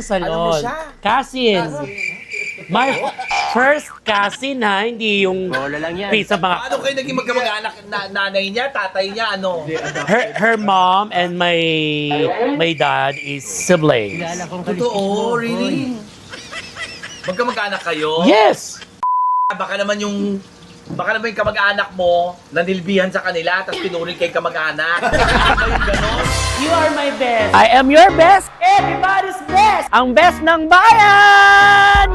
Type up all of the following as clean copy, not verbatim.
Salon. Alam mo siya? Cousin. My first cousin ha, hindi yung Lola lang yan. sa mga... Paano kayo naging magkamag-anak? Nanay niya, tatay niya, ano? Her mom and my dad is sibling. Kilala kong Totoo, really? Magkamag-anak kayo? Yes! Baka naman yung kamag-anak mo, nanilbihan sa kanila, tapos pinurin kay kamag-anak. Ano yung ganon? You are my best. I am your best. Everybody's best. Ang best ng bayan!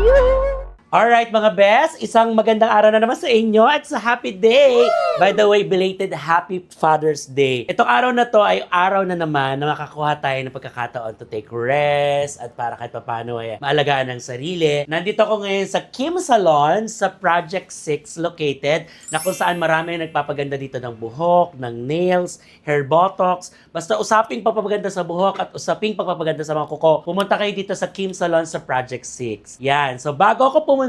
Alright mga best, isang magandang araw na naman sa inyo at sa happy day. By the way, belated happy Father's Day. Itong araw na to ay araw na naman na makakuha tayo ng pagkakataon to take rest at para kahit paano ay maalagaan ang sarili. Nandito ako ngayon sa Kim Salon sa Project 6 located na kung saan marami nagpapaganda dito ng buhok, ng nails, hair botox. Basta usaping pagpapaganda sa buhok at usaping pagpapaganda sa mga kuko. Pumunta kayo dito sa Kim Salon sa Project 6. Yan. So bago ako pumunta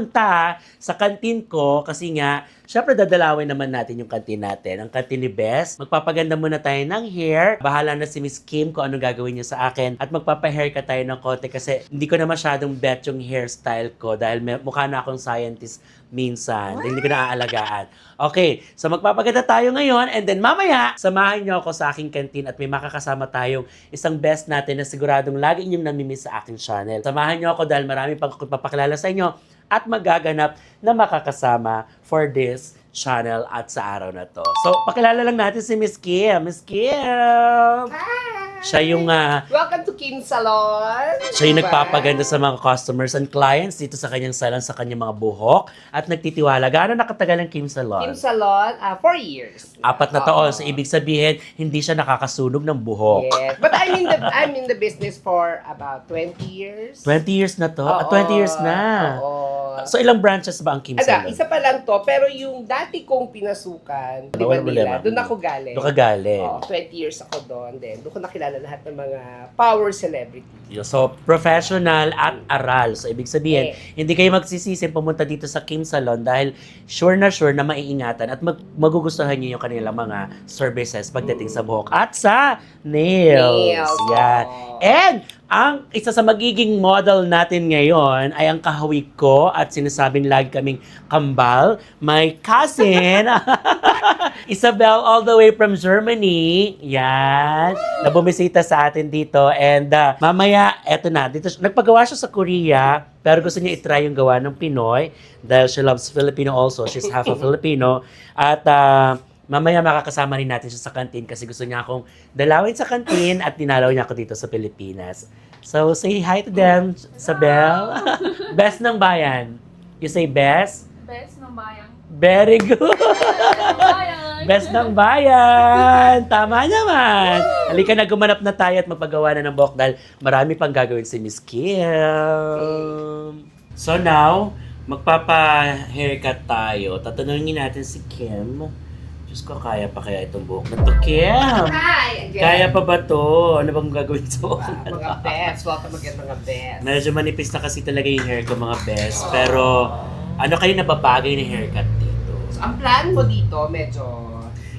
sa kantin ko, kasi nga, syempre dadalawin naman natin yung kantin natin. Ang kantin ni Bess. Magpapaganda muna tayo ng hair. Bahala na si Miss Kim kung anong gagawin niya sa akin. At magpapahair ka tayo ng konti kasi hindi ko na masyadong bet yung hairstyle ko dahil mukha na akong scientist minsan. Hindi ko na aalagaan. Okay, so magpapaganda tayo ngayon and then mamaya, samahan niyo ako sa aking kantin at may makakasama tayong isang best natin na siguradong lagi inyong namimiss sa aking channel. Samahan niyo ako dahil marami pang papakilala sa inyo at magaganap na makakasama for this channel at sa araw na to. So, pakilala lang natin si Miss Kim. Miss Kim! Hi! Siya yung Welcome to Kim Salon! siya yung nagpapaganda sa mga customers and clients dito sa kanyang salon, sa kanyang mga buhok at nagtitiwala. Gaano nakatagal ang Kim Salon? Kim Salon, 4 years. 4 na taon. So, ibig sabihin, hindi siya nakakasunog ng buhok. Yes. But I'm in the business for about 20 years. 20 years na to? Oo. 20 years na. Oo. So, ilang branches ba ang Kim Salon? Isa pa lang to, pero yung dati kong pinasukan, di Walang Manila, problema. doon ako galing. Doon ka galing. 20 years ako doon. Then, doon ko nakilala lahat ng mga power celebrity. So, professional at aral. So, ibig sabihin, hindi kayo magsisisi pumunta dito sa Kim Salon dahil sure na maiingatan at magugustuhan niyo yung kanilang mga services pagdating sa buhok at sa nails. Yan. Oo. And, ang isa sa magiging model natin ngayon ay ang kahawig ko at sinasabing lagi kaming kambal, my cousin, Isabel all the way from Germany. Yan. Na bumisita sa atin dito. And mamaya, eto na. Dito, nagpagawa siya sa Korea, pero gusto niya itry yung gawa ng Pinoy dahil she loves Filipino also. She's half a Filipino. At mamaya makakasama rin natin siya sa kantin kasi gusto niya akong dalawin sa kantin at dinalaw niya ako dito sa Pilipinas. So, say hi to them, Isabel. Best ng bayan. You say best? Best ng bayan. Very good. Bayan. Best ng bayan. Tama naman. Halika na, gumanap na tayo at magpagawa na ng buhok dahil marami pang gagawin si Miss Kim. So now, magpapa-haircut tayo. Tatanungin natin si Kim. Diyos ko, kaya pa kaya itong buhok na to, Kim? Hi! Again. Kaya pa ba to? Ano bang gagawin sa buhok na to? Mga best. Welcome again, mga best. Medyo manipis na kasi talaga yung hair ko, mga best. Pero, ano kayo nababagay na haircut dito? So, ang plan mo dito, medyo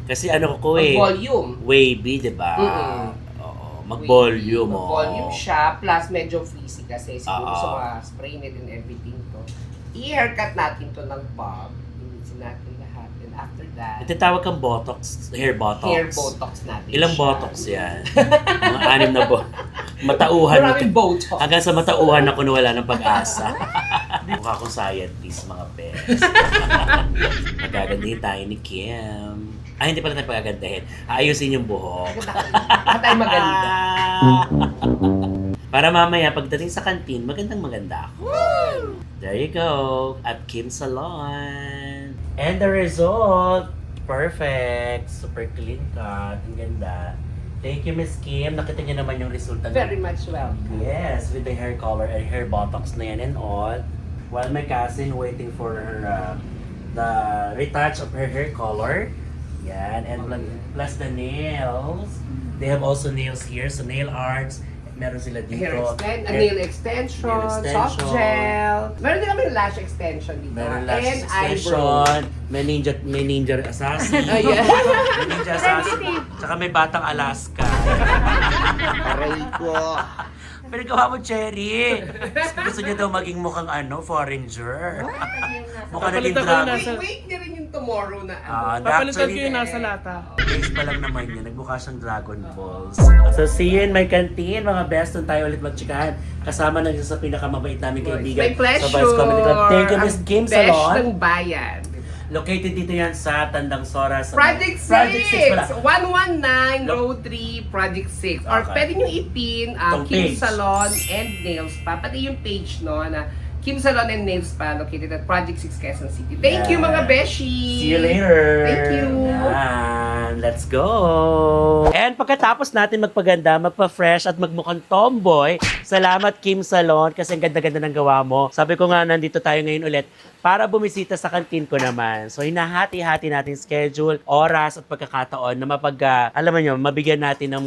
Kasi ano ko eh, volume. wavy, di ba? Mm-mm. Oo, mag-volume. Mag-volume siya, plus medyo frizzy kasi siguro Oo. sa mga spray net and everything to. I-haircut natin to ng bob. Linisin natin lahat. And after that, Itatawag kang botox, hair botox. hair botox natin Ilang siya. botox yan? Mga 6 na matauhan. Maraming botox. Hanggang sa matauhan ako na wala ng pag-asa. Mukha akong scientist, mga best. Magagandahin tayo ni Kim. Ay, hindi pala tayo pagagandahin. Aayusin yung buhok. At ay maganda. Para mamaya, pagdating sa kantin, maganda ako. There you go. At Kim Salon. And the result, perfect. Super clean cut. Ang ganda. Thank you, Miss Kim. Nakita niyo naman yung resulta. Very much welcome. Yes, with the hair color and hair botox na yan and all. While my cousin waiting for her, the retouch of her hair color. Yan. And plus the nails. They have also nails here. So nail arts. Meron sila dito. Nail extension, soft gel. Meron din kami lash extension dito. Meron lash and extension. May ninja assassin. Ayan. May ninja assassin. Tsaka may batang Alaska. Aray ko. Pinagawa mo, Cherry. Gusto niya daw maging mukhang foreigner. Mukha naging Papalitan ko yung dragon. nasa- Wait niya rin yung tomorrow na Papalitan ko yung nasa lata. Base pa lang naman yun. Nagmukha siyang Dragon Balls. So, see you in my canteen, mga best. Doon tayo ulit magtsikahan. Kasama na sa pinakamabait namin kaibigan. My pleasure. Sa Vice Comedy Club. Thank you, Miss Ang Kim besh Salon. ng bayan. Located dito yan sa Tandang Sora. Sa Project 6! Project 6 pala. 119 Road 3, Project 6. Or Okay. pwede nyo ipin Itong Kim page. Salon and Nails Spa. Pati yung page no na Kim Salon and Nails Spa located at Project 6 Quezon City. Thank you mga beshi! See you later. Thank you. Yan. Let's go. And pagkatapos natin magpaganda, magpa-fresh at magmukhang tomboy, salamat Kim Salon kasi ang ganda-ganda ng gawa mo. Sabi ko nga, nandito tayo ngayon ulit para bumisita sa kantin ko naman. So, hinahati-hati natin schedule, oras at pagkakataon na alam mo nyo, mabigyan natin ng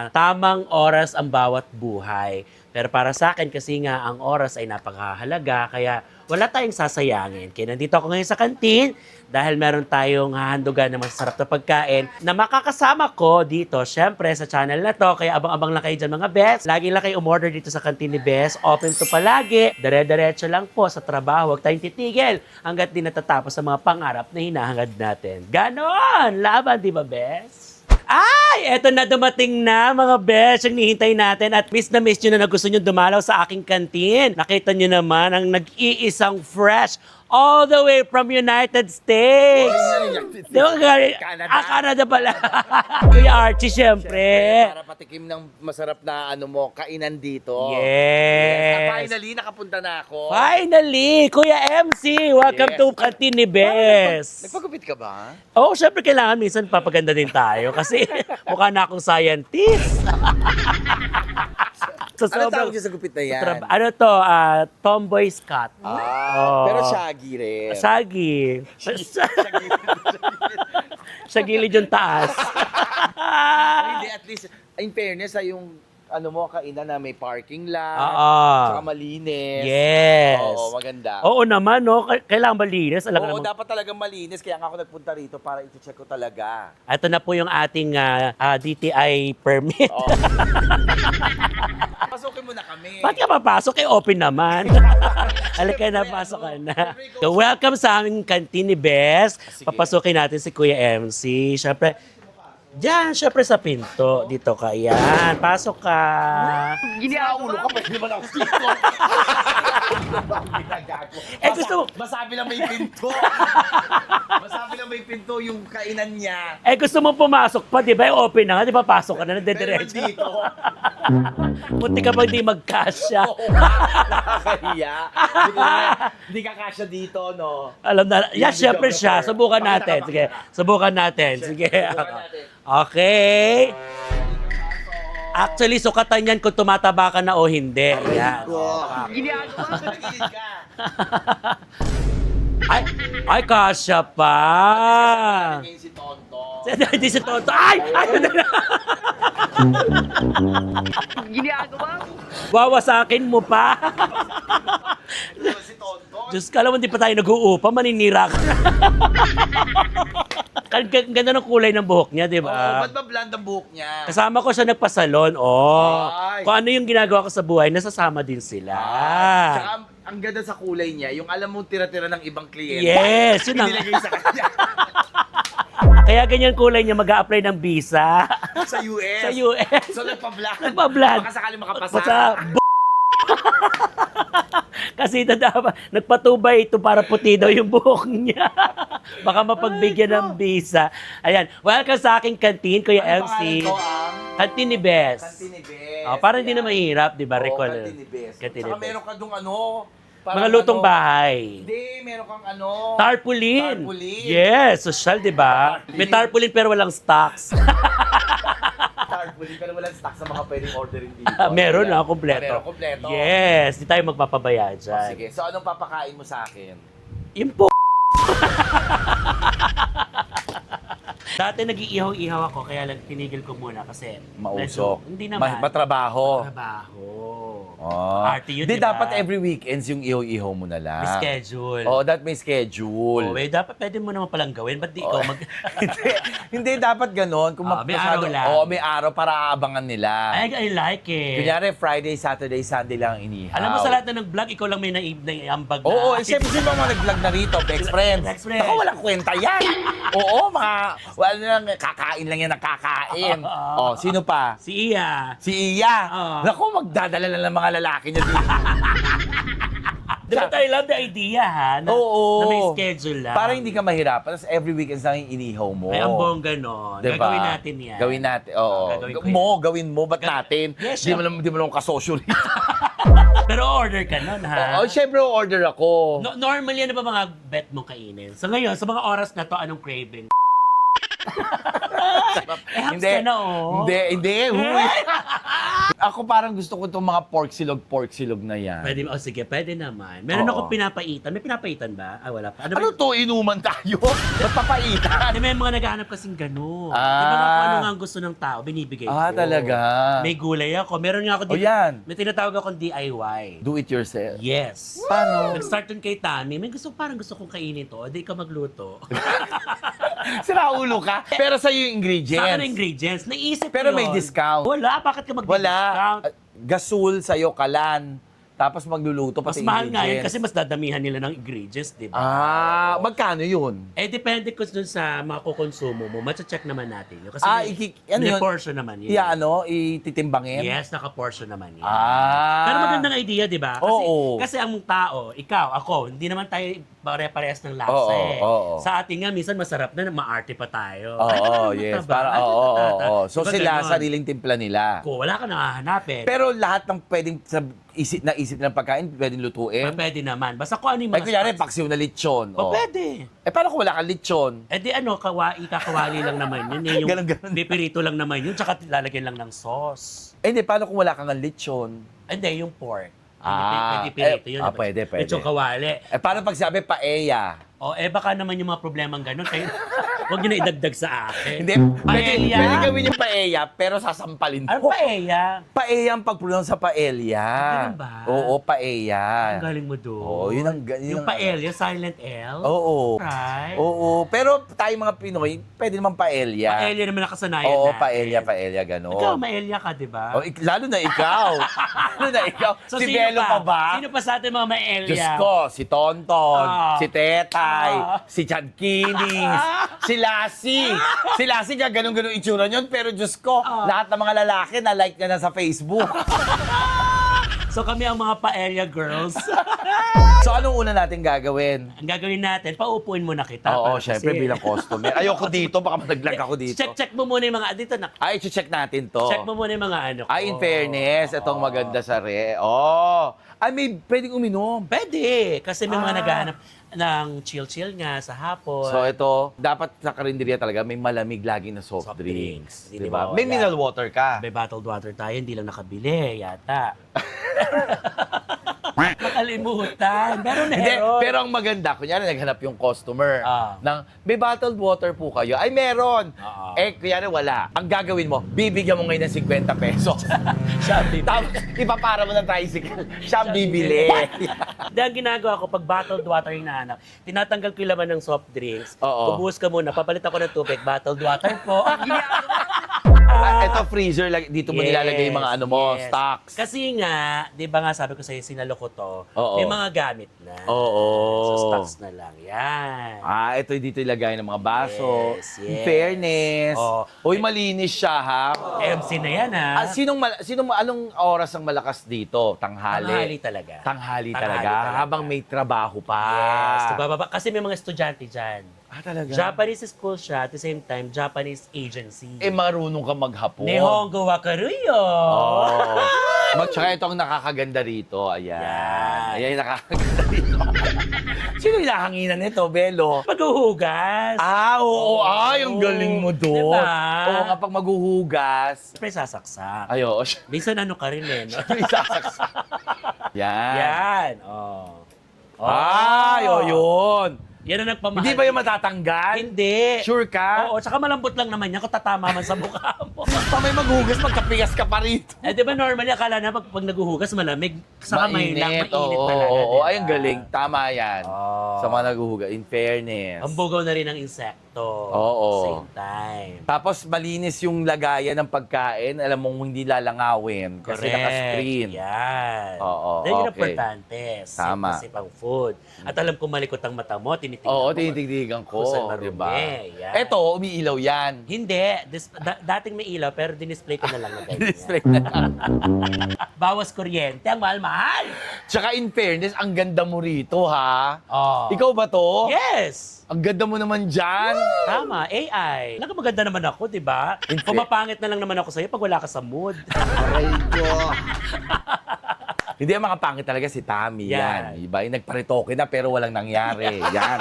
tamang oras ang bawat buhay. Pero para sa akin, kasi nga ang oras ay napakahalaga, kaya wala tayong sasayangin. Kaya nandito ako ngayon sa kantin dahil meron tayong hahandugan ng masarap na pagkain na makakasama ko dito, syempre, sa channel na to. Kaya abang-abang lang kayo dyan mga Bes. Lagi lang kayo umorder dito sa kantin ni Bes. Open to palagi. Dire-diretso lang po sa trabaho. Huwag tayong titigil hanggat di natatapos sa mga pangarap na hinahangad natin. Ganon! Laban, di ba, Bes? Ay, eto na dumating na mga besh, ang nihintay natin at miss na miss nyo na gusto nyo dumalaw sa aking kantin. Nakita nyo naman ang nag-iisang fresh all the way from United States. Di ba, Canada. Canada pala. Kuya Archie, syempre. Para patikim ng masarap na kainan dito. Yes. Finally, nakapunta na ako. Finally, Kuya MC, welcome Yes. to kantin ni Bes. Nagpagupit ka ba? Oo, syempre kailangan minsan papaganda din tayo kasi mukha na akong scientist. So, Ano sobrang- tawag niyo sa gupit na yan? Ano to? Tomboy Scott. Oo. Pero shaggy rin. Shaggy. Sa gilid yung taas. Hindi, at least, in fairness, yung kainan na may parking lot, Oo. tsaka malinis. Yes. Oo, maganda. Oo naman, no? Kailangan malinis. Alam Oo, naman. dapat talagang malinis. Kaya nga ako nagpunta rito para iti-check ko talaga. Ito na po yung ating DTI permit. Oo. Pasukin mo na kami. Ba't ka papasok? Open naman. Halika na, pasok ka na. So, welcome sa aming kantin ni Bes. Sige. Papasukin natin si Kuya MC. Syempre, diyan, syempre sa pinto. Dito ka. Yan, pasok ka. Ginaulo ka, pwede naman ako dito. Gusto mo, Masabi lang may pinto. Masabi lang may pinto yung kainan niya. gusto mo pumasok pa, di ba? Open na nga, di ba? Pasok ka na, Pero nade-diretso. dito, Punti ka pag di magkasya. nakakahiya. Hindi ka kasya dito, no? Alam na, yeah, syempre siya. Subukan natin. Sige, subukan natin. Sige. Okay. Actually, sukatan yan kung tumataba ka na o hindi. Yan. Ginagawa ka, nagilid ka. Ay, kasya pa. Ngayon si Tonto. Hindi si Toto. Ay! Ginagawa mo. Wawasakin mo pa. Si Tonto. Diyos ka, alam mo, hindi pa tayo nag-uupa. Maninira ka na. Ganda ng kulay ng buhok niya, di Oo, ba? ba't ba bland ang buhok niya? Kasama ko siya nagpasalon. Oh. Ay. Kung ano yung ginagawa ko sa buhay, nasasama din sila. Tsaka ang ganda sa kulay niya, yung alam mo tira-tira ng ibang kliyente. Yes, yun ang... Inilagay sa kanya. Kaya ganyan kulay niya mag-a-apply ng visa. Sa US. Sa US. So nagpa-bland. Nagpa-bland. Baka sakali makapasa. Basta, kasi dapat nagpatubay ito para puti daw yung buhok niya. Baka mapagbigyan ng visa. Ayan, welcome sa aking kantin, Kuya Ano MC. pangalan ko, ang? Kantin ni Bes. Kantin ni Bes. Para hindi na mahirap, di ba? Oo, Recall. Kantin ni Bes. Kantin ni Tsaka Bes. meron ka dong parang Mga lutong bahay. Hindi, meron kang Tarpaulin. Tarpaulin. Yes, social, di ba? May tarpaulin pero walang stocks. Tarpaulin, pero walang stock sa mga pwedeng orderin dito. Meron na, kompleto. Meron, kompleto. Yes, di tayo magpapabayaan Oh, dyan. sige, so anong papakain mo sa akin? Yung po. Dati nag-iihaw-ihaw ako, kaya lang tinigil ko muna kasi Mausok. medyo- hindi naman. Matrabaho. Trabaho. Oh. Party yun, Di diba? dapat every weekends yung iho-iho mo na lang. May schedule. Oo, that may schedule. Oh, dapat pwede mo naman palang gawin. Ba't di ikaw mag... Hindi dapat ganon. Kung May araw lang. Oo, may araw para aabangan nila. I like it. Kunyari, Friday, Saturday, Sunday lang ang inihaw. Alam mo sa lahat na ng vlog, ikaw lang may naiambag na. Oo, siyempre sino mga nag-vlog na rito, Bex Friends. Bex Friends. Ako, walang kwenta yan. Oo, wala lang, kakain lang yan ng kakain. Oh, sino pa? Si Iya. Si Iya. Oo. Naku, magdadala lang ng mga lalaki niya dito. Diba I love the idea ha? Na, Oo. na may schedule lang. Para hindi ka mahirapan. Tapos every weekends lang yung inihaw mo. Ay, ang bongga no. Diba? Gagawin natin yan. Gawin natin, oo. Gagawin ko yan. Gawin mo, ba't natin? Yes, Di mo lang kasosyo rito. Pero order ka nun ha? Oo, syempre order ako. Normally, ano ba mga bet mong kainin? So ngayon, sa mga oras na to, anong craving? Hams ka na oh. Hindi. Huy. Ako parang gusto ko itong mga pork silog na yan. Pwede, sige, pwede naman. Meron Oo. akong pinapaitan. May pinapaitan ba? Ah, wala pa. Ano to, inuman tayo? Ba't papaitan? May mga naghahanap kasing gano'n. Ah. Di ba nga kung ano nga ang gusto ng tao, binibigay ko. Talaga? May gulay ako. Meron nga ako O yan. May tinatawag akong DIY. Do it yourself. Yes. Paano? Nag-start dun kay Tami. Parang gusto kong kainin to. Di ka magluto. Sira ulo ka? Pero sa'yo yung ingredients. Sa akin ang ingredients. Naisip ko Pero yun. may discount. Wala. Bakit ka mag-discount? Wala. Gasul sa'yo, kalan. Tapos magluluto Mas pati mahal nga yun ingredients. kasi mas dadamihan nila ng ingredients, di ba? Magkano yun? Depende ko dun sa mga kukonsumo mo. Macha-check naman natin yun. Kasi Ano may yun? portion naman yun. Ititimbangin? Yes, naka-portion naman yun. Ah. Pero magandang idea, di ba? Kasi, Oo. kasi ang tao, ikaw, ako, hindi naman tayo pare-parehas ng lasa Oo, eh. oo. Sa atin nga, minsan masarap na, maarte pa tayo. Oo, Ay, yes. mataba. Para, Ay, matata. oo. So Diba sila, ganon? sariling timpla nila. Kung wala ka nakahanapin, Pero lahat ng pwedeng naisip ng pagkain, pwedeng lutuin. pwede naman. Basta kung ano yung Ay, mga kunyari, spots. paksiw na lechon. Pwede. Paano kung wala kang lechon? Di kakawali lang naman yun. Yung Ganon. pipirito lang naman yun, tsaka lalagyan lang ng sauce. Hindi, paano kung wala kang lechon? Hindi, yung pork. Ah, Pwede pirito yun. pwede. Medyo kawali. Paano pag sabi paella? Baka naman yung mga problemang ganun. Kaya, huwag nyo na idagdag sa akin. Hindi, Paella. pwede gawin yung paella, pero sasampalin mo. Ano paella? Paella ang pag-pronounce sa paella. Ganun ba? Oo, paella. Ang galing mo doon. Oo, yun ang... Yung paella, silent L? Oo. Right. Oo, pero tayo mga Pinoy, pwede naman paella. Paella naman nakasanayan Oo, natin. paella, gano'n. Ikaw, maella ka, di ba? Lalo na ikaw. Lalo na ikaw. So, si sino Belo pa ba? Sino pa sa atin mga maella? Diyos ko, si Tonton, Ah. si Tetay, Ah. si Chad Kinis, si Lassie. Si Lassie nga ganun-ganun itsura niyon, pero Diyos ko, lahat ng mga lalaki na like niya na sa Facebook. So kami ang mga paella girls. So anong una natin gagawin? Ang gagawin natin, paupuin muna kita. Oo, para syempre kasi- bilang customer. Ayoko dito, baka madaglag ako dito. Check mo muna yung mga, dito na. Ay, check natin to. Check mo muna yung mga ano ko. Ay, in fairness, itong maganda sa Ay, may pwedeng uminom. Pwede. Kasi may mga naghahanap ng chill-chill nga sa hapon. So ito, dapat sa karinderya talaga may malamig lagi na soft Soft drinks. drinks. Hindi Diba? mawawala. May mineral water ka. May bottled water tayo, hindi lang nakabili, yata. Nakalimutan. Pero Hindi, meron. pero ang maganda, kunyari naghanap yung customer Ah. ng may bottled water po kayo. Ay, meron. Ah. Kunyari wala. Ang gagawin mo, bibigyan mo ngayon ng 50 pesos. Siya, baby. Tapos, ipapara mo ng tricycle. Siya ang bibili. Dahil ginagawa ko, pag bottled water yung nahanap, tinatanggal ko yung laman ng soft drinks. Oo. Bubuhos ka muna, papalit ako ng tubig, bottled water po. Ang Ito freezer, dito mo nilalagay yung mga ano mo, yes. stocks. Kasi nga, di ba nga sabi ko sa'yo, sinalo ko to, Oo. may mga gamit na. Oo. So, stocks na lang. Yan. Ito dito ilagay ng mga baso. Yes, In yes. fairness. Oo. Uy, malinis siya, ha? MC na yan, ha? Anong oras ang malakas dito? Tanghali Tanghali? talaga. Tanghali Tanghali talaga. talaga. Habang may trabaho pa. Yes. Diba, kasi may mga estudyante dyan. Talaga? Japanese school siya, at the same time, Japanese agency. Marunong ka maghapon. Nihongo wakaruyo. Oh. Tsaka ito ang nakakaganda rito. Ayan. Yan. Ayan yung nakakaganda rito. Sino yung nahanginan nito, Belo? Paghuhugas. Oo. Ay, ang galing mo doon. Diba? Oo, kapag maghuhugas. Siyempre sasaksak. Ay, oo. Minsan ano ka rin eh, no? May sasaksak. Yan. Yan. Oh. Ay, yun. Yan ang nagpamahal. Hindi ba yung matatanggal? Hindi. Sure ka? Oo, tsaka malambot lang naman yan kung tatama man sa mukha mo. pa may maghugas, magkapigas ka pa rito. Eh, di ba normally, akala na pag naguhugas malamig, sa kamay lang, mainit Oo, talaga. oo, diba? ay, ang galing. Tama yan. Oo. Sa mga naghuhugas. In fairness. Ang bugaw na rin ng insekto. Oo. Same time. Tapos malinis yung lagayan ng pagkain. Alam mong hindi lalangawin. Kasi naka-screen. Yan. Oo, Dahil yun okay. importante. Tama. Safe ang food. At alam ko malikot ang mata mo, tinitignan Oo, mo. tinitigdigan Kung saan ko. marumi. Diba? Yan. Eto, umiilaw yan. Hindi. Dating may ilaw, pero dinisplay ko na lang na ganyan. Display na. Bawas kuryente, ang mahal-mahal. Tsaka in fairness, ang ganda mo rito, ha? Oh. Ikaw ba to? Yes! Ang ganda mo naman dyan. Tama, AI. Maganda naman ako, di ba? Pumapangit na lang naman ako sa'yo pag wala ka sa mood. Aray ko. Hindi ang mga pangit talaga si Tammy. Yan. Yan. Diba? Yung nagparitoke na pero walang nangyari. Yan.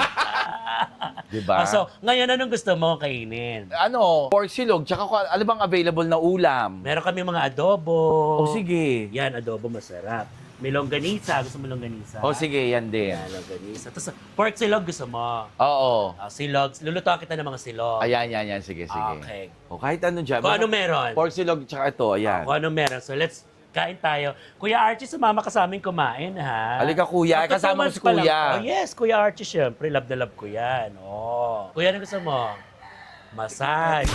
Diba? So, ngayon anong gusto mo kainin? Ano? Pork silog. Tsaka ano bang available na ulam? Meron kami mga adobo. O sige. Yan, adobo masarap. May longganisa. Gusto mo longganisa? O sige, yan din. Yan, longganisa. Tapos, pork silog gusto mo. Oo. Silog. Lulutuan kita ng mga silog. Ayan, yan. Sige, sige. Okay. O kahit ano dyan. Kung ano meron. Pork silog tsaka ito. Ayan. Kung ano meron. So, let's kain tayo. Kuya Archie, sumama ka sa amin kumain, ha? Halika, kuya. Magto-2 Kasama ko months si pa lang kuya. to. Oh, yes, Kuya Archie, syempre. Love na love ko yan. Oh. Kuya, ano gusto mo? Massage.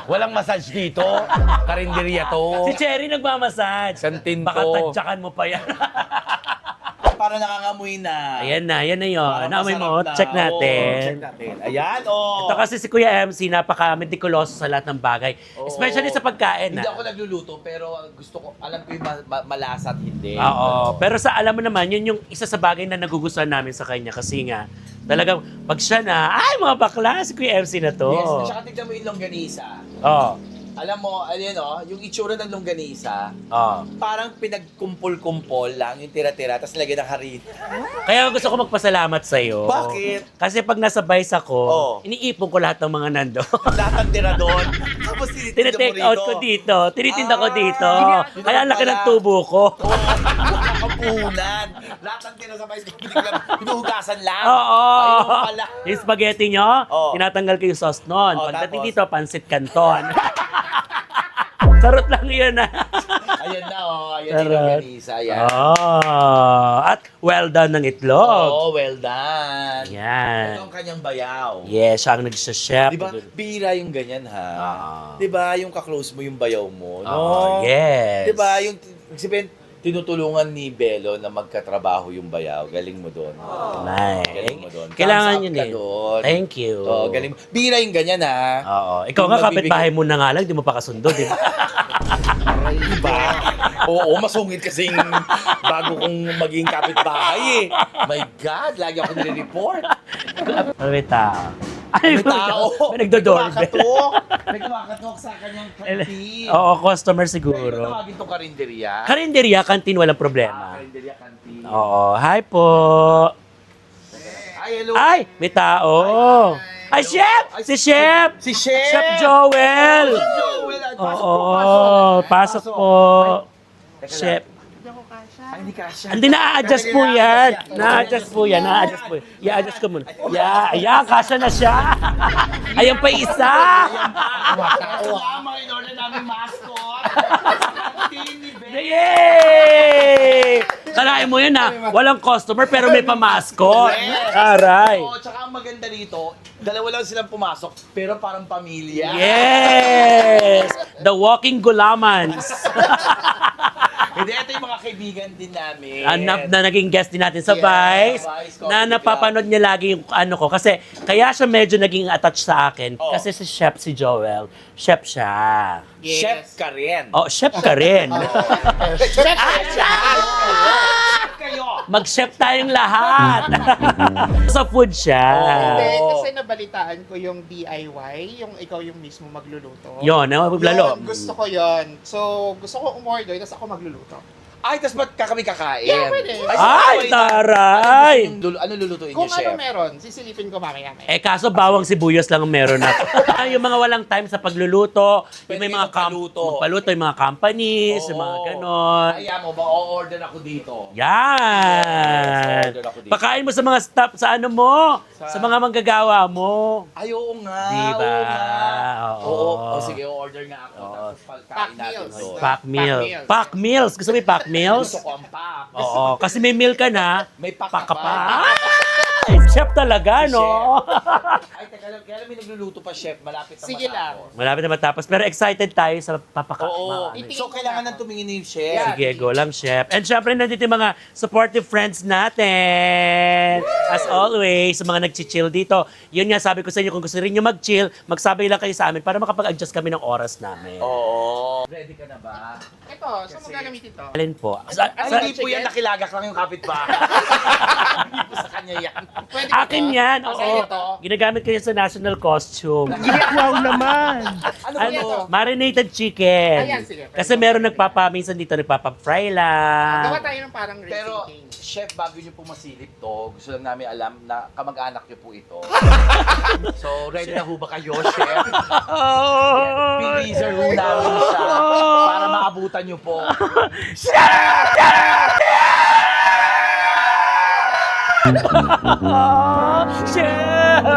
Walang massage dito. Karinderya to. Si Cherry nagmamassage. Kantin Baka to. tadyakan mo pa yan. Para nakangamoy na. Ayan na yun. Parang Naamoy mo, masarap na. check Oo, natin. check natin. Ayan, oh. Ito kasi si Kuya MC, napaka-meticuloso sa lahat ng bagay. Oo. Especially sa pagkain. Hindi na. ako nagluluto, pero gusto ko, alam ko yung malasa at hindi. Oo. Pero sa alam mo naman, yun yung isa sa bagay na nagugustuhan namin sa kanya. Kasi nga, talagang pag siya na, ay mga bakla, si Kuya MC na to. Yes, at saka tignan mo yung longganisa. Oo. Alam mo, ayun yung itsura ng longganisa, Oo. parang pinagkumpol-kumpol lang yung tira-tira, tapos lagyan ng harina. Kaya gusto ko magpasalamat sa'yo. Bakit? Kasi pag nasa vice ako, Oo. iniipon ko lahat ng mga nando. Lahat ng tira doon. Tapos tinitinda mo Tine-take rito. out ko dito. Tinitinda ko dito. Yun Kaya ang laki ng pala. tubo ko. Oo, nakapunan. Lahat ng tira sa mais, pinuhugasan lang. Oo. Ayun pala. Yung spaghetti nyo, Oo. tinatanggal ko yung sauce nun. Oo, Pagdating tapos? dito, pansit canton. Sarot lang yun, ha? Ayan na, ayan yung Sarap. longganisa. Ayan. Oh. At well done ng itlog. Oh, well done. Ito Yan. ang kanyang bayaw. Yes, siya ang nagsa-chef. Di ba? Bira yung ganyan, ha? Ah. Di ba? Yung kaklose mo yung bayaw mo, no? Oh, yes. Di ba? Yung, sabihin, tinutulungan ni Belo na magkatrabaho yung bayaw. Galing mo doon. Nice. Galing mo doon. Kailangan Thumbs up yun ka eh. doon. Thank you. Oh, galing mo. Bira yung ganyan, ha? Oo. Ikaw Yung nga, magbibigay- kapitbahay mo na nga lang, di mo pa kasundo, di ba? Di ba? Oo, masungit kasing bago kong maging kapitbahay, eh. My God, lagi ako nire-report. Ano may tao? Ay, May tao. May nagdo-doorbell. May kumakatok sa kanyang kantin. Oo, customer Pwede siguro. tawagin to karinderya. Karinderya, kantin, walang problema. Karinderya kantin. Oo, hi po. Ay, hello. Ay, may tao. Ay, chef! Si chef! Si Chef! Chef Joel! Joel! Pasok Oo, po, pasok po. Teka Chef. Ay, hindi ka siya. Hindi, na-adjust po yan. Na-adjust po yan. Na-adjust po yan. I-adjust ko muna. Ayan, kasya na siya. Ayan pa yung isa. Salamat, in-order namin mascot. Kantin ni Ben. Yay! Kalahin mo yun ha. Walang customer pero may pamaskot. Aray. Oo, tsaka ang maganda rito, dalawa lang silang pumasok, pero parang pamilya. Yes! The Walking Gulamans. Hindi, ito yung mga kaibigan din namin. Na naging guest din natin sa Yeah, Vice, Vice, na Coffee napapanood niya lagi yung ano ko. Kasi, kaya siya medyo naging attached sa akin. Oh. Kasi si Chef, si Joel, chef siya. Chef ka rin. Oh, chef ka rin. Chef kayo. Mag-chef tayong lahat. Sa food siya. Hindi, Oo. kasi nabalitaan ko yung DIY, yung ikaw yung mismo magluluto. Yun, lalo. Yun, gusto ko yon. So, gusto ko umorder, tapos ako magluluto. Ay, tas ba't kami kakain? Yeah, pwede. Ay, taray! Ano lulutuin Kung niyo, ano chef? meron, sisilipin ko mamaya. Kaso bawang sibuyas lang ang meron na. Yung mga walang time sa pagluluto, yung may Pwede mga magpaluto, yung mga companies, yung mga ganon. Kaya mo, ma-order ako dito. Yan! Yes, order ako dito. Pakain mo sa mga staff, sa ano mo, sa mga manggagawa mo. Ay, oo nga. Diba? Oo nga. Oo. Oo, sige, order nga ako. Tapos pagkain natin meals. doon. Pack meal. meals. Pack meals. Gusto mo yung pack meals? Gusto ko ang pack. Oo. Kasi may meal ka na, May pack pack ka ka pa. pa. Ay, chef talaga, no? Ay, teka lang. Kaya may nagluluto pa, chef. Malapit na Sige lang. matapos. Malapit na matapos. Pero excited tayo sa papaka. Oo. ano. So, kailangan nang tumingin ni chef. Sige, go lang, chef. And syempre, nandito yung mga supportive friends natin. As always, sa mga nag-chill dito. Yun nga, sabi ko sa inyo, kung gusto rin nyo mag-chill, magsabi lang kayo sa amin para makapag-adjust kami ng oras namin. Oo. Ready ka na ba? Ito, saan mo gagamitin to? Alin po? Ay, hindi po yan. Nakilagak lang yung kapitbahay. Hindi po sa kanya yan. Pwede ba Akin to? yan, Kasi oo. ito. Ginagamit ko yan sa national costume. Wow naman! Ano Ano ba yan to? to? Marinated chicken. Ayan, sige. Kasi meron nagpapaminsan dito, nagpapafry Gawa lang. tayo ng parang racing Pero, king. chef, bago nyo po masilip to, gusto lang namin alam na kamag-anak nyo po ito. So, ready na ho ba kayo, chef? Freezer ho namin siya para maabutan nyo po. Chef!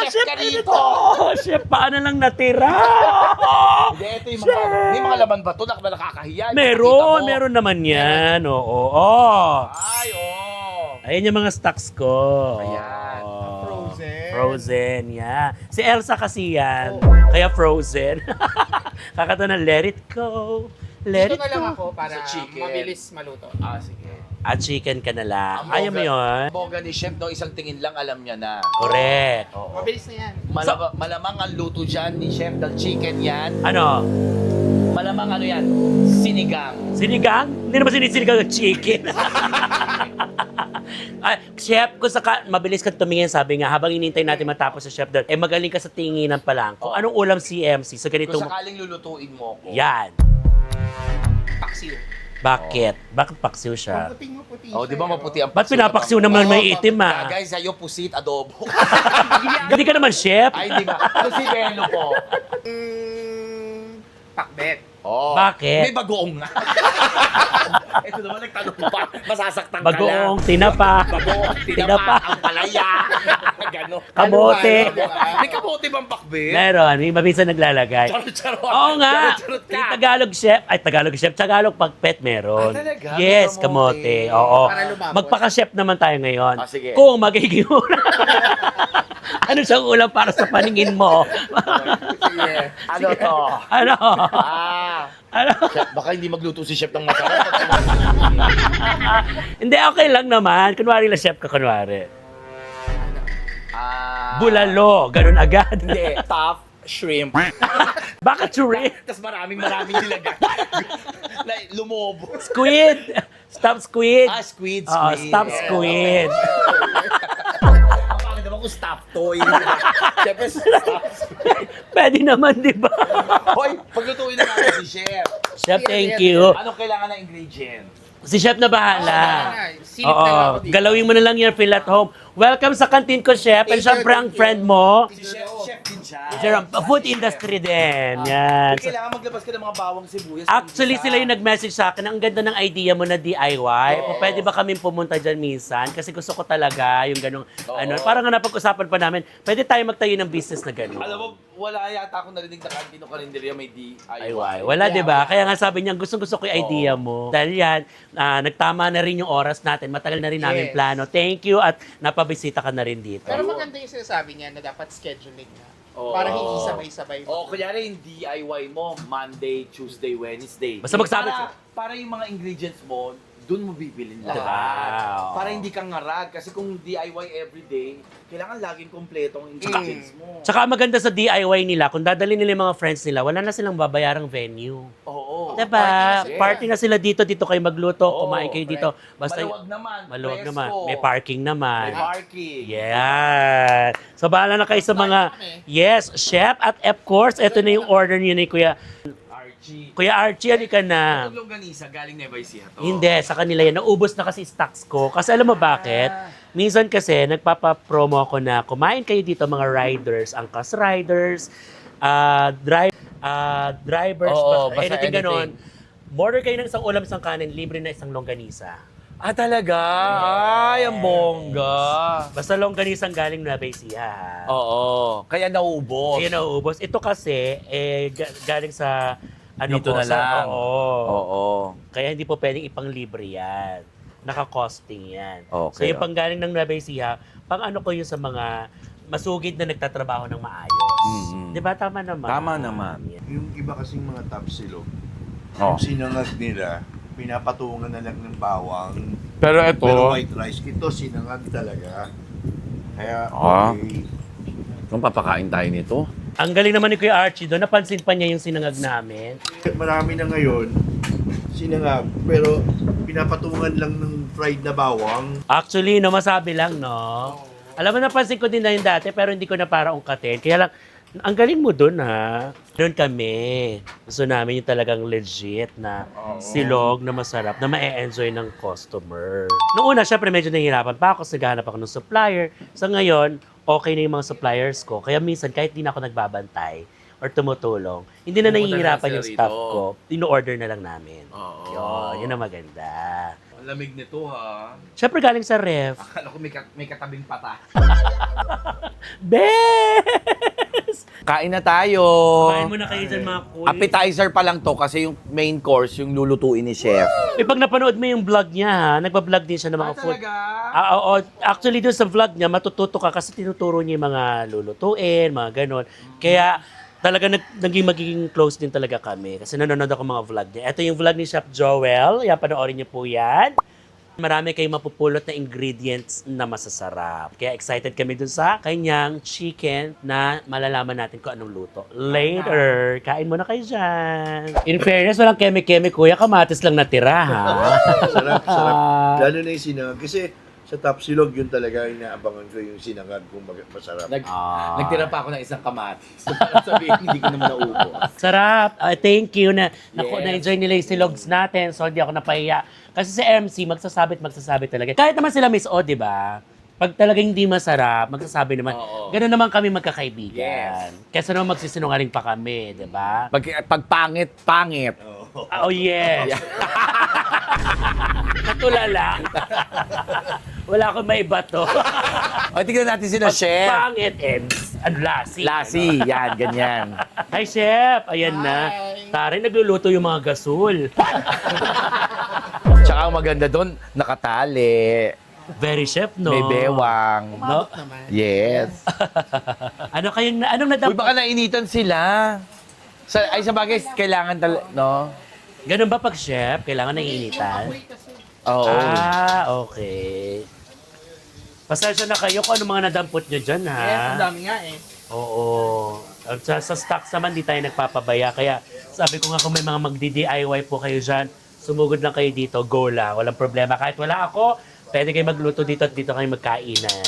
Chef ka dito! Chef, paano lang natira? Hindi, ito yung mga, may mga laman ba to na nakakahiya? Meron, meron naman yan. Oo. Ay, oo. Ayan yung mga stocks ko. Ayan. Oo. Frozen. Frozen, yeah. Si Elsa kasi yan. Kaya frozen. Kakata na let it go. Let Dito it na lang go. ako para Sa chicken. mabilis maluto. Ah, sige. At chicken ka na lang. Ang Ayaw mo yun? Boga ni chef, no, isang tingin lang alam niya na. Correct. Oo. Mabilis na yan. Malamang ang luto dyan ni chef dahil chicken yan. Ano? Malamang ano yan, sinigang. Sinigang? Hindi naman sinisinigang ng chicken. Ay, chef, kung mabilis ka tumingin, sabi nga, habang inintay natin matapos sa chef doon, magaling ka sa tinginan pa lang. Kung anong ulam CMC, so ganito Kung sakaling lulutuin mo ko. yan. Paksiw. Bakit? Bakit paksiw siya? Maputing-maputi Oh, di ba maputi ang Ba't pinapaksiw naman may itim, ah? Guys, sa'yo pusit, adobo. Hindi ka naman chef. Ay, di ba? Ano si Belo po? Pakbet. Oh. Bakit? May bagoong nga. Ito naman nagtanong pa. Masasaktan ka lang. Bagoong, tinapa. Bagoong, Tinapa. tinapa, ang palaya. Gano'n. Kamote. May kamote bang pakbe? Meron, may mabisa naglalagay. Charot-charot. Oo nga. Charot-charot ka. Yung Tagalog chef, Tagalog pagpet meron. Ah, talaga? Yes, May kamote. kamote. Oo. Para lumabos. Magpaka-chef naman tayo ngayon. Ah, sige. Kung magiging ano siyang ulam para sa paningin mo? Ano to? Ano? Ano? Chef, baka hindi magluto si chef ng masarap. Hindi, okay lang naman. Kunwari lang chef ka, kunwari. Bulalo, ganun agad. Hindi, tough shrimp. Bakit churi? Tapos maraming nilagay. Like, lumobo. Squid! Stop squid! Squid, Oo, stop squid! Bakit naman kung stop toy? Diba? Siyempre, stop squid. Pwede naman, di ba? Hoy, paglutuin na natin si chef. Chef, thank you. Anong kailangan ng ingredient? Si chef na bahala. Silip na lang ako Oo, dito. galawin mo na lang yan, feel at home. Welcome sa kantin ko, chef. And syempre, ang friend mo, Si chef din siya. Jerome, food industry din. Yan. Uy, kailangan maglabas ka ng mga bawang sibuyas. Actually, sila yung nag-message sa akin, ang ganda ng idea mo na DIY. Pwede ba kami pumunta dyan minsan? Kasi gusto ko talaga yung ganong, parang nga napag-usapan pa namin, pwede tayo magtayo ng business na gano'n. Alam mo, wala yata akong narinig na kantin o karinderya may DIY. Wala, di ba? Kaya nga sabi niya, gusto ko yung idea mo. Dahil yan, nagtama na rin yung oras natin. Matagal na rin namin Yes. plano. Thank you at napabisita ka na rin dito. Pero maganda yung sinasabi niya na dapat scheduling na. Oo. Para hindi sabay-sabay. O, kunyari yung DIY mo, Monday, Tuesday, Wednesday. Basta magsabi para yung mga ingredients mo, doon mo bibilin lahat. Wow. Para hindi kang ngarag. Kasi kung DIY everyday, kailangan laging kompleto ang ingredients mo. Tsaka maganda sa DIY nila, kung dadalhin nila yung mga friends nila, wala na silang babayarang venue. Oo. Diba? Party na sila. Party na sila dito kayo magluto, Oo, kumain kayo dito. Basta Maluwag naman. maluwag presko. naman. May parking naman. May parking. Yeah. So bahala na kayo sa mga kami. yes, chef at of course, ito na yung order niyo ni Kuya RG. Archie. Kuya Archie, halika na. Itong longganisa, galing Nueva Ecija to. Hindi, sa kanila yan. Naubos na kasi stocks ko. Kasi alam mo bakit? Minsan kasi, nagpapa-promo ako na kumain kayo dito mga riders, angkas riders, drivers, Oo, basta anything ganon. anything. Order kayo ng isang ulam, isang kanin, libre na isang longganisa. Ah, talaga? Ay, ang bongga. Basta longganisang galing Nueva Ecija. Oo, kaya naubos. Kaya nauubos. Ito kasi, galing sa ano Dito po, na lang. Oo. Oo. Kaya hindi po pwedeng ipang-libre yan. Naka-costing yan. Okay. So yung panggaling ng Nueva Ecija, pang ano ko yun sa mga masugid na nagtatrabaho ng maayos. Mm-mm. Di ba? Tama naman. Tama naman. Yung iba kasing mga tapsilog, Oh. yung sinangag nila, pinapatungan na lang ng bawang. Pero ito, Pero white rice, ito sinangag talaga. Kaya Ah. okay. kung papakain tayo nito. Ang galing naman ni Kuya Archie doon, napansin pa niya yung sinangag namin. Marami na ngayon, sinangag, pero pinapatungan lang ng fried na bawang. Actually, no, masabi lang, no? Alam mo, napansin ko din na yun dati, pero hindi ko na para ungkatin. Kaya lang, ang galing mo doon, ha? Doon kami. Gusto namin yung talagang legit na silog na masarap na ma-enjoy ng customer. Noong una, syempre, medyo nahihirapan pa ako. Naghahanap ako ng supplier. Sa ngayon, okay na yung mga suppliers ko. Kaya minsan, kahit di na ako nagbabantay or tumutulong, hindi na Pumunta nahihirapan na yung sila staff rito. ko. Ino-order na lang namin. Oo. Yun ang maganda. Ang lamig nito, ha? Syempre, galing sa ref. Akala ko may katabing pata. Best! Kain na tayo. Kain mo na kayo dyan, mga kuy. Appetizer pa lang to kasi yung main course, yung lulutuin ni chef. Eh, pag napanood mo yung vlog niya, ha, nagpa-vlog din siya ng mga food. Oo. Actually, doon sa vlog niya, matututo ka kasi tinuturo niya yung mga lulutuin, mga ganon. Kaya, talaga naging magiging close din talaga kami. Kasi nanonood ako mga vlog niya. Ito yung vlog ni Chef Joel. Yan, panoorin niyo po yan. Marami kayong mapupulot na ingredients na masasarap. Kaya excited kami dun sa kanyang chicken na malalaman natin kung anong luto. Later, kain muna kayo dyan. In fairness, walang keme-keme, kuya. Kamatis lang natira, ha? Sarap, sarap. Lalo na yung sinangag. Kasi sa tapsilog, yun talaga inaabangan ko yung sinangag kung masarap. Nagtira pa ako ng isang kamatis. Para sabihin, hindi ko naman naubo. Sarap. Thank you na Yes. na-enjoy nila yung silogs natin. So, hindi ako napahiya. Kasi si MC, magsasabi talaga. Kahit naman sila Miss O, di ba? Pag talagang hindi masarap, magsasabi naman. Oo. Ganun naman kami magkakaibigan. Yes. Kesa naman magsisinungaling pa kami, di ba? Pag pangit, pangit. Oh, yes. Natulala. Wala akong maibato. O, tignan natin sila, chef. Pangit and lasi. Lasi, yan, ganyan. Hi, Chef. Ayan na. Tari, nagluluto yung mga gasol. Tsaka ang maganda doon, nakatali. Very chef, no? May bewang. No? Yes. Anong nadam... Uy, baka nainitan sila. Sa bagay, kailangan no? Ganun ba pag chef? Kailangan naiinitan? Oo. Okay. Pasensya na kayo kung ano mga nadampot nyo dyan, ha? Yes, ang dami nga eh. Oo. Sa stocks naman, di tayo nagpapabaya. Kaya sabi ko nga kung may mga magdi-DIY po kayo dyan, sumugod lang kayo dito, go lang. Walang problema. Kahit wala ako, pwede kayo magluto dito at dito kayo magkainan.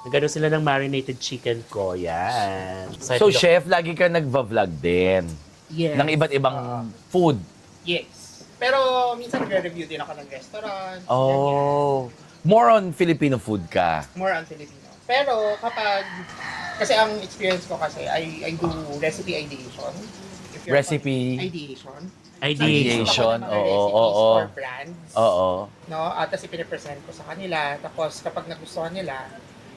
Nagano sila ng marinated chicken ko. Yan. So, chef, lagi ka nagva-vlog din. Yes. Ng iba't ibang food. Yes. Pero minsan nagre-review din ako ng restaurant. ganyan. Oh. More on Filipino food ka. More on Filipino. Pero kapag, kasi ang experience ko kasi, I do recipe ideation. If you're Recipe? Ideation. Ideation, Ako ng mga oo, recipes oo. for brands. Oo. No? At tapos ipinipresent ko sa kanila. Tapos kapag nagustuhan nila,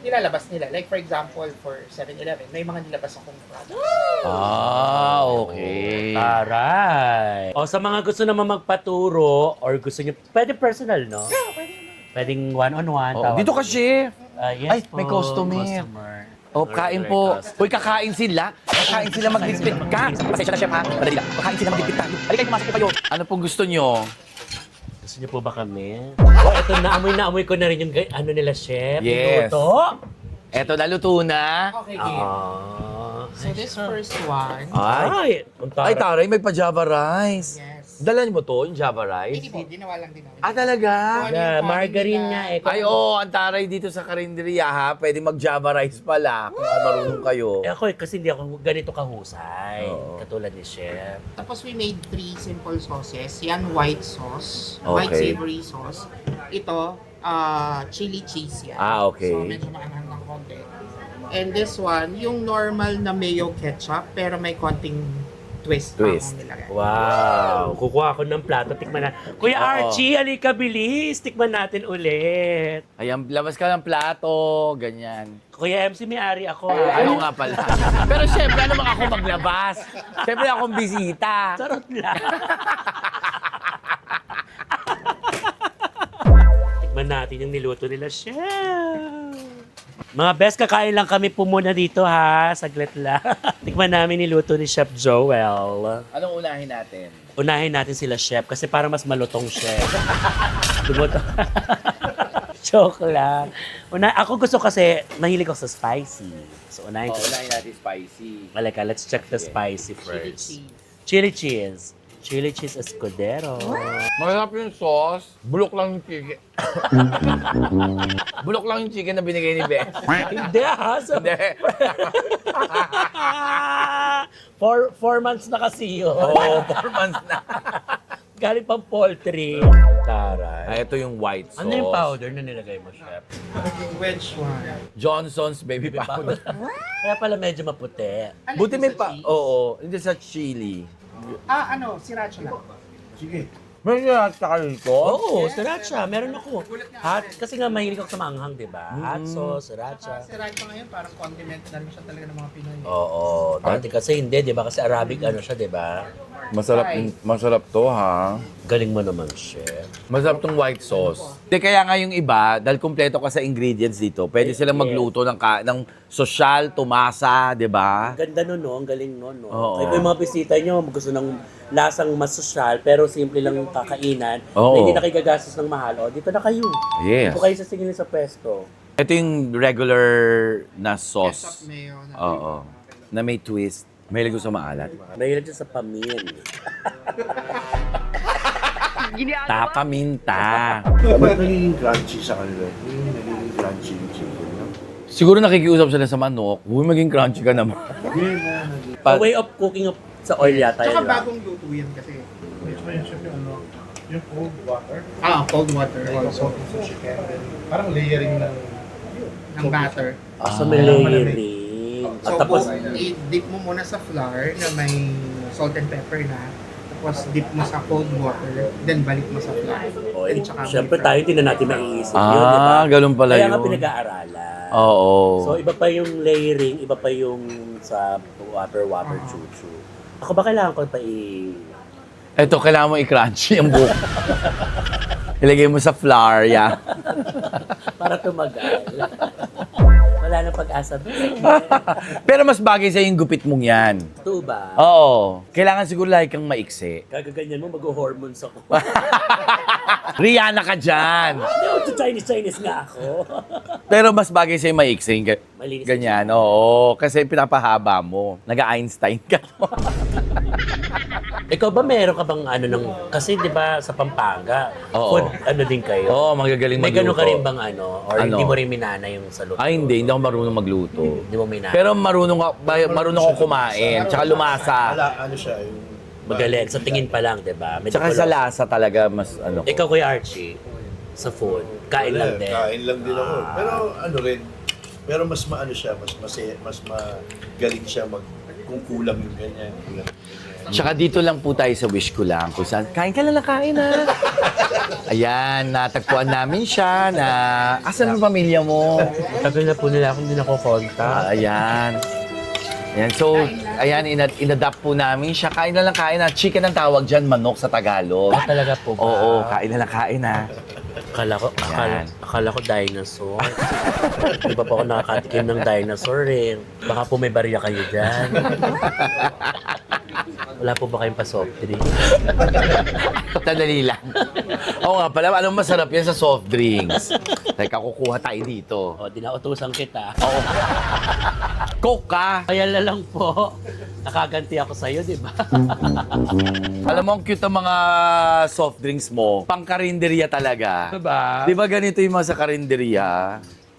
nilalabas nila. Like for example, for 7-Eleven, may mga nilabas akong products. Ah, okay. Taray. O sa mga gusto naman magpaturo or gusto nyo, pwede personal, no? Pwedeng one-on-one. Oo. tawag. Dito ka, chef. Yes Ay, po, may customer. Oh, kain po. Uy, kakain sila. Kakain sila magligpit ka. Pasensya na, chef, ha? Madali lang. Kakain sila magligpit tayo. Halika, pumasok po kayo. Ano pong gusto nyo? Gusto niyo po ba kami? Oh, ito, naamoy ko na rin yung ano nila, chef. Yes. Luto. Eto, naluto na. Okay, game. Ah. So this first one, Ay, Ay, ang taray. taray, may pa-java rice. yes. Dala niyo mo to, yung Java rice? Hindi po, ginawa lang din namin. Ah, talaga? Ano Yeah, yung margarine nila? nga eh. Ay, oo, ang taray dito sa karinderya ha. Pwede mag-Java rice pala kung marunong kayo. Eh ako kasi hindi ako ganito kahusay. Oo. Katulad ni Chef. Tapos we made 3 simple sauces. Yan, white sauce, white Okay. savory sauce. Ito, chili cheese yan. Ah, okay. So medyo maanghang ng konti. And this one, yung normal na mayo ketchup, pero may konting twist. Twist. Ang nilagay. Wow! Kukuha ako ng plato. Tikman na. Kuya Oo. Archie, alika bilis. Tikman natin ulit. Ayan, labas ka ng plato, ganyan. Kuya MC, may-ari ako. ha? Ano nga pala? Pero syempre, ano ako maglabas? Syempre akong bisita. Sarot lang. Tikman natin yung niluto nila, Chef. Mga best, kakain lang kami po muna dito ha. Saglit lang. Tikman namin niluto ni Chef Joel. Anong unahin natin? Unahin natin sila, Chef, kasi para mas malutong, Chef. Lumuto. Joke lang. Ako gusto kasi, mahilig ako sa spicy. So, unahin ko. Unahin natin spicy. Halika, let's check the spicy Chili first. cheese. Chili cheese. Chili cheese escudero. Masarap yung sauce. Bulok lang yung chicken. Bulok lang yung chicken na binigay ni Beth. Hindi ha. So, Hindi. 4 months na kasi yun. Oo, 4 months na. Galing pang poultry. Taray. Ah, ito yung white sauce. Ano yung powder na nilagay mo, Chef? Which one? Johnson's baby powder. Kaya pala medyo maputi. Buti may Sa pa... cheese? Oo, hindi sa chili. Sriracha lang. Sige. May sriracha ka rito? Oo, sriracha. Meron ako. Hot, kasi nga mahilig ako sa maanghang, di ba? Hot sauce, sriracha. Sriracha ngayon, parang condiment na rin siya talaga ng mga Pinoy. Oo, dati kasi hindi, di ba? Kasi Arabic ano siya, di ba? Masarap to ha. Galing mo naman, Chef. Masarap tong white sauce. Hindi, kaya nga yung iba, dahil kumpleto ka sa ingredients dito, pwede silang magluto ng sosyal, tumasa, di ba? Ang ganda nun, no? Ang galing nun, no? Oo. Kaya kung yung mga bisita nyo, gusto ng lasang mas sosyal, pero simple lang kakainan, Oo. na hindi na kayo gagastos ng mahal. O, dito na kayo. Yes. Dito kayo sa singilin sa pwesto. Ito yung regular na sauce. Ketchup mayo. Oo. Na may twist. Mahilig ko sa maalat. Mahilig siya sa pamin. Tapaminta. Ba't nagiging crunchy sa kanila? Yung nagiging crunchy yung chicken, no? Siguro nakikiusap sila sa manok. Uy, maging crunchy ka naman. Hindi na, A way of cooking of, sa oil yata Tsaka yun. ba? bagong luto yan kasi. Yung cold water. Cold water. Also, sa chicken. Parang layering ng Ng batter. So may layering. So, At tapos, i-dip mo muna sa flour na may salt and pepper na. Tapos dip mo sa cold water, then balik mo sa flour. oh, Then tsaka syempre may tayo hindi na natin maiisip yun, di ba? Ganun pala Kaya yun. nga pinag-aaralan. Oo. So iba pa yung layering, iba pa yung sa water chuchu. Ako ba kailangan ko pa Ito, kailangan mo i-crunchy ang buhok. Ilagay mo sa flour, yeah. para tumagal. Wala na pag-asa. Pero mas bagay sa yung gupit mong yan. Ito ba? Oo. Kailangan siguro lagi kang maiksi. Kagaganyan mo, mag-hormones ako. Rihanna ka dyan. Hindi, Chinese nga ako. Pero mas bagay sa'yo maiksi. Malinis. Ganyan, oo. Kasi pinapahaba mo. Nag-Einstein ka. Ikaw ba meron ka bang ano ng... Kasi di ba sa Pampanga, Oo. food ano din kayo? Oo, magagaling May magluto. ganun ka rin bang ano? Or Ano? hindi mo rin minana yung sa luto? Ay, hindi ako marunong magluto. Hindi mo minana? Pero marunong ako kumain. Tsaka lumasa. ano siya, yung... Magaling. Sa tingin pa lang, di ba? Medyo Tsaka sa kulo. lasa talaga mas ano. Ikaw, Kuya Archie, sa food, kain lang din. Kain lang din ako. Pero ano rin, pero mas maano siya, mas magaling siya kung kulang yung ganyan. Kulang yung ganyan. Tsaka dito lang po tayo sa Wish Ko Lang. Kung saan, kain ka lang kain ha. Ayan, natagpuan namin siya na... Asan ang pamilya mo? Tagal na po nila akong hindi nakukonta. Ayan. Ayan, so, ayan, inadapt po namin siya. Kain na lang kain ha. Chicken ang tawag dyan, manok sa Tagalog. Talaga po ba? Oo, kain na lang kain ha. Akala ko dinosaur. Di ba po ako nakakatikim ng dinosaur eh. Baka po may barya kayo dyan. Wala po ba kayong pa-soft drink? Tandali lang. Oo nga pala, anong masarap yan sa soft drinks? Teka, kukuha tayo dito. O, dinautusan kita. Coke ka! Kaya na lang po. Nakaganti ako sa'yo, di ba? Alam mo, ang cute ang mga soft drinks mo. Pang karinderya talaga. Diba? Di ba ganito yung mga sa karinderya?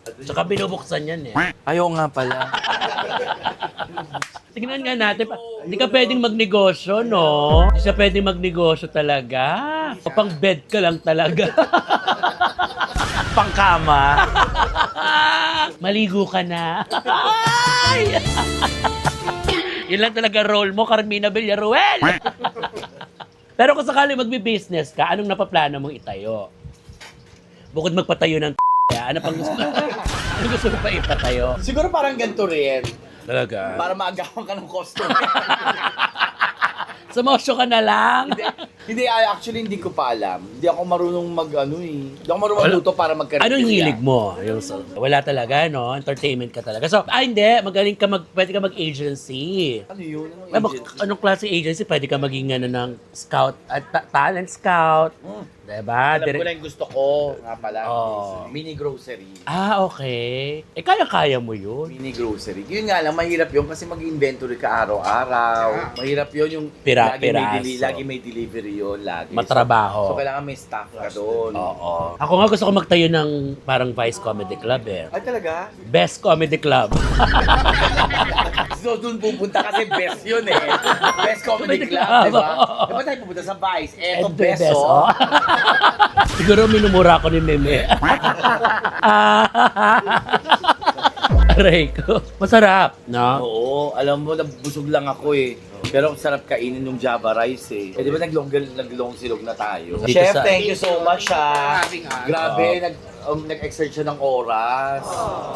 Tsaka binubuksan yan eh. Ayaw nga pala. Tingnan nga natin. Hindi ka pwedeng magnegosyo, no? Hindi siya pwedeng magnegosyo talaga. O pang bed ka lang talaga. Pangkama. Maligo ka na. Ay! Yun lang talaga role mo, Carmina Villaruel. Pero kung sakali magbi-business ka, anong napaplano mong itayo? Bukod magpatayo ng ano pang gusto mo? Ano gusto mo pa ipatayo? Siguro parang ganito rin. Talaga? Para maagawan ka ng customer. Sumosyo ka na lang. Hindi, actually hindi ko pa alam. Hindi ako marunong Hindi ako marunong magluto para magkarinderya. Anong hilig mo? Wala talaga, no? Entertainment ka talaga. So, hindi. Magaling ka pwede ka mag-agency. Ano yun? Anong agency? Anong klase agency? Pwede ka maging ng scout, talent scout. Diba? Alam ko na yung gusto ko. Nga pala. Oh. Mini grocery. Ah, okay. Kaya-kaya mo yun. Mini grocery. Yun nga lang, mahirap yun kasi mag-inventory ka araw-araw. Mahirap yun yung Piraso. lagi may delivery yun. Lagi. Matrabaho. So, kailangan may staff ka doon. Oo. Ako nga gusto ko magtayo ng parang Vice Comedy Club eh. Ay, talaga? Best Comedy Club. So, doon pupunta kasi best yun eh. Best comedy Comedy club, club. di ba? Di ba tayo pupunta sa Vice? Eto, And best, best, oh. Siguro minumura ako ni Meme. Aray ko. Masarap, no? Oo, alam mo, nabusog lang ako eh. Pero ang sarap kainin yung Java rice eh. Eh, di ba naglong silog na tayo? Dito Chef, sa- thank you so much ah. Maraming Grabe, nag-exert siya ng oras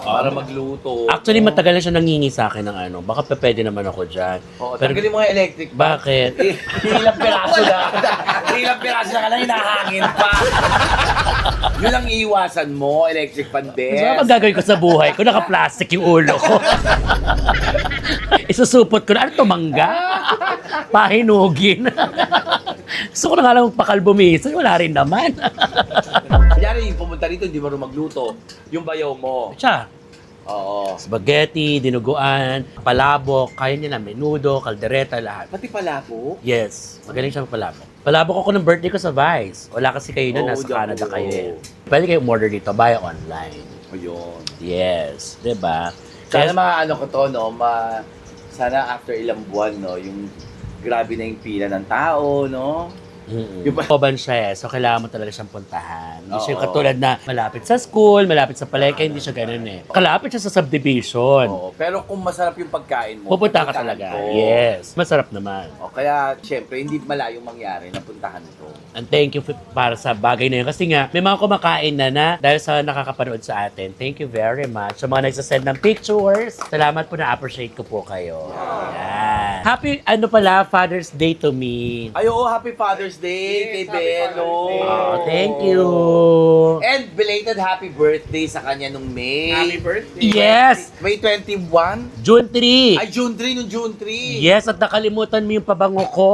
para magluto. Actually, matagal na siya nangingi sa akin ng ano. Baka pwede naman ako dyan. Oo, tanggalin mo nga electric. Bakit? Ilang piraso na. Ilang piraso na ka lang, hinahangin pa. Yun ang iiwasan mo, electric fan So, best. ano gagawin ko sa buhay ko? Naka-plastic yung ulo ko. Isusupot ko na. Ano to, mangga? Pahinugin. Gusto ko na nga lang magpakalbo minsan. Wala rin naman. Kunyari, yung pumunta rito, hindi marunong magluto. Yung bayaw mo. Siya. Oo. Spaghetti, dinuguan, palabok, kaya niya na menudo, kaldereta, lahat. Pati palabo. Yes, magaling siya palabok. Palabok ako ng birthday ko sa Vice. Wala kasi kayo na, Oo, nasa diyan Canada po. kayo eh. Pwede kayo umorder dito, buy online. Ayun. Yes, di ba? Sana Yes. mga ano ko to, no, sana after ilang buwan, no, yung grabe na yung pila ng tao, no? Mm-mm. Yung ba- Oban siya eh, so kailangan mo talaga siyang puntahan. Hindi siya yung Oo. katulad na malapit sa school, malapit sa palengke, hindi siya ganun eh. Kalapit siya sa subdivision. Oo. Pero kung masarap yung pagkain mo, Pupunta ka pupuntahan talaga. ko. Yes, masarap naman. O, kaya, syempre, hindi malayong mangyari na puntahan ko. And thank you para sa bagay na yun. Kasi nga, may mga kumakain na dahil sa nakakapanood sa atin. Thank you very much. Sa mga nagsasend ng pictures, salamat po, na-appreciate ko po kayo. Yan. Happy, Father's Day to me. Ay, oo, Happy Father's Day kay Belo. Oh, thank you. And belated happy birthday sa kanya nung May. Happy birthday. Yes! May 21? June 3. Ay, June 3, nung June 3. Yes, at nakalimutan mo yung pabango ko.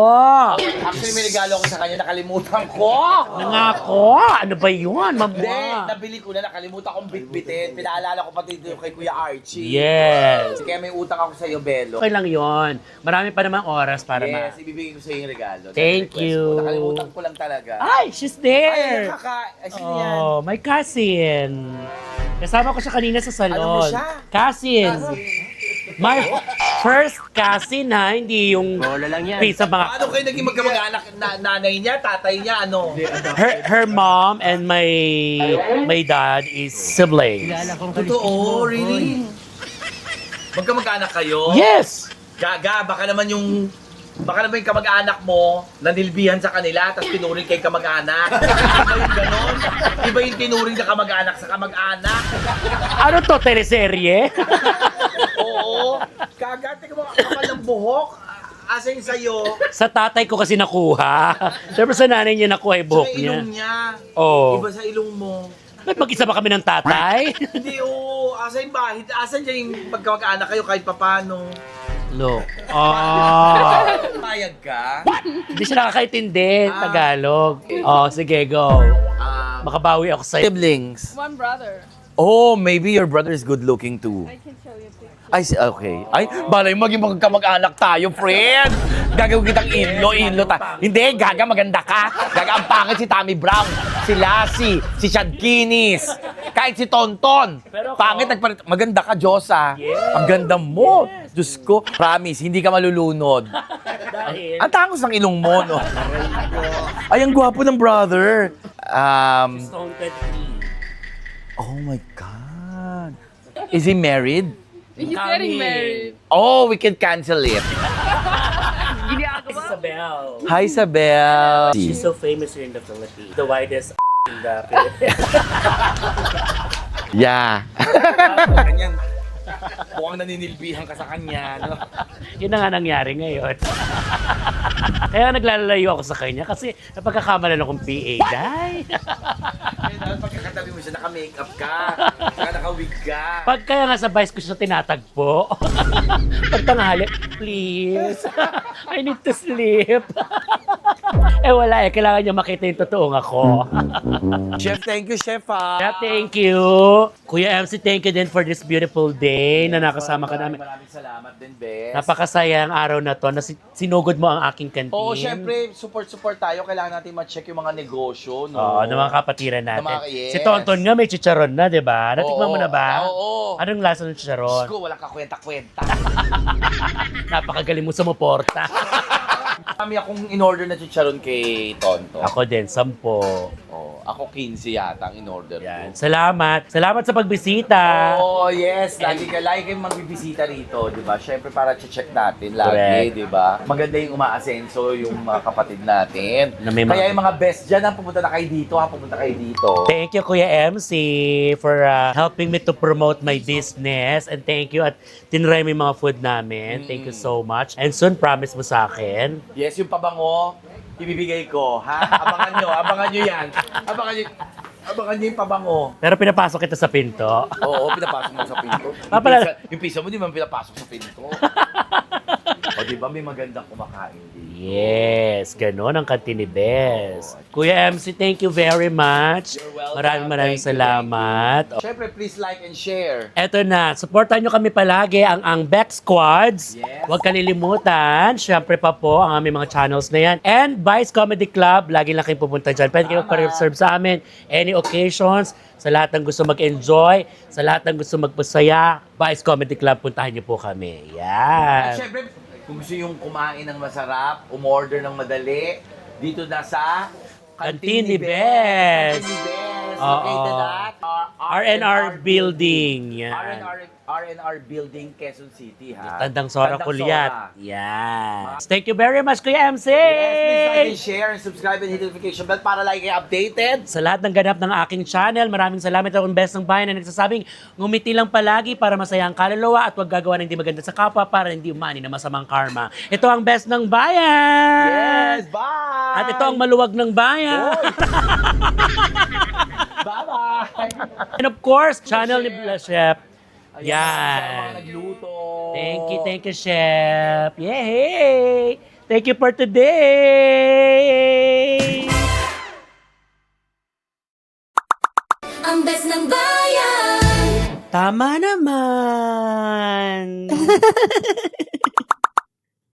Actually, may regalo ko sa kanya, nakalimutan ko. Nangako. Ano ba yun, Hindi, mamwa? nabili ko na, nakalimutan kong bitbitin. Pinaalala ko pati dito kay Kuya Archie. Yes. Kaya may utang ako sa iyo, Belo. Okay lang yon. Marami pa namang oras para Yes, ibibigay ko sa iyo yung regalo. Thank Request you. mo. Nakalimutan ko lang talaga. Ay, she's Ay, there. sino yan? Oh, my cousin. Kasama ko siya kanina sa salon. Alam mo siya? Cousin. My first cousin ha, hindi yung sa mga Paano kayo naging magkamag-anak? Nanay niya, tatay niya, ano? her mom and my dad is siblings. Totoo, really? Magkamag-anak kayo? Yes. Gaga, baka naman yung kamag-anak mo nanilbihan sa kanila tapos tinuring kay kamag-anak. Iba yung ganon. Iba yung tinuring na kamag-anak sa kamag-anak. Ano to, teleserye? Oo. Gaga, tingnan mo, kapal ng buhok. Asa yung sa'yo? Sa tatay ko kasi nakuha. Siyempre sa nanay niya nakuha yung buhok Sa niya. ilong niya. Oo. Iba sa ilong mo. Ba't mag-isa ba kami ng tatay? Hindi, oo. Asa yung bahid? Asa dyan yung pagkamag-anak kayo kahit papano? Look. Oh. Payag ka? Hindi siya nakakaintindi. Tagalog. Oh, sige, go. Makabawi ako sa'yo. Siblings. One brother. Oh, maybe your brother is good looking too. I can show you a picture. Ay, okay. Ay, balay maging magkamag-anak tayo, friend. Gagawin kitang inlo ta. Hindi, gaga, maganda ka. Gaga, ang pangit si Tommy Brown, si Lassie, si Chad Guinness, kahit si Tonton. Pero Pangit, maganda ka, Diyosa. Ang ganda mo. Diyos ko, promise, hindi ka malulunod. Dahil, Ang tangos ng ilong mo, no? Ay, ang gwapo ng brother. Stone 23. Oh my God. Is he married? He's getting married. Oh, we can cancel it. Isabel. Hi, Isabel. She's so famous here in the Philippines. The widest in the Philippines. Yeah. Ganyan. Mukhang naninilbihan ka sa kanya, no? Yun na nga nangyari ngayon. Kaya naglalalayo ako sa kanya kasi napagkakamalan akong PA. Day. Kaya pagkakatabi mo siya, naka-makeup ka, naka-wig ka. Pag kaya nga sa vice ko siya tinatagpo. Pag tanghali, please. I need to sleep. Eh wala eh, kailangan niya makita yung totoong ako. Chef, thank you, Chef, Yeah, thank you. Kuya MC, thank you din for this beautiful day na nakasama ka namin. Maraming salamat din, Bes. Napakasaya ang araw na to na sinugod mo ang aking kantin. Oo, syempre, support tayo. Kailangan natin ma-check yung mga negosyo, no? Oo, ng mga kapatiran natin. Ng mga- yes. Si Tonton nga may chicharon na, di ba? Natikman mo na ba? Oo. Anong lasa ng Diyos chicharon? ko, wala ka kwenta-kwenta. Napakagaling mo sumuporta. Kami akong in-order na chicharon kay Tonto. Ako din, 10. Oh, ako 15 yata ang in-order Yan. ko. Salamat. Salamat sa pagbisita. Oh, yes. Lagi kayong magbibisita rito, di ba? Siyempre para check natin lagi, Correct. di ba? Maganda yung umaasenso yung mga kapatid natin. Na may mga- Kaya yung mga best dyan, pumunta na kayo dito, pumunta kayo dito. Thank you, Kuya MC, for helping me to promote my business. And thank you at tinry mo yung mga food namin. Thank you so much. And soon, promise mo sa akin. Yes, yung pabango, ibibigay ko, ha? Abangan nyo yan. Abangan nyo yung pabango. Pero pinapasok kita sa pinto. Oo, pinapasok mo sa pinto. Yung pizza mo, di man pinapasok sa pinto. O, di ba may magandang kumakain dito? Yes, ganun ang kantin ni Bes. Kuya MC, thank you very much. You're welcome. Maraming Thank you, salamat. Siyempre, please like and share. Eto na, supportan nyo kami palagi ang Bex Squads. Yes. Huwag kalilimutan. Siyempre pa po ang aming mga channels na yan. And Vice Comedy Club, lagi lang kayong pupunta dyan. Pwede kayo pa-reserve sa amin. Any occasions, sa lahat ng gusto mag-enjoy, sa lahat ng gusto magpasaya, Vice Comedy Club, puntahan nyo po kami. At Yan. syempre, kung gusto yung kumain ng masarap, umorder ng madali, dito na sa Canteen ni Bes. Canteen ni Bes. Oo. Located at RNR Building. Yan. RNR Building, Quezon City, ha? Tandang Sora Tandang Kulyat. Sora. Yan. Thank you very much, Kuya MC. Yes, please like and share and subscribe and hit the notification bell para lagi kayo updated. Sa lahat ng ganap ng aking channel, maraming salamat akong best ng bayan na nagsasabing ngumiti lang palagi para masaya ang kaluluwa at huwag gagawa ng hindi maganda sa kapwa para hindi umani na masamang karma. Ito ang best ng bayan! Yes, bye! At ito ang maluwag ng bayan! Bye-bye! And of course, channel ni Chef. Ayan, Yan. sa mga nagluto. Thank you, Chef. Yay! Thank you for today! Ang best ng bayan! Tama naman!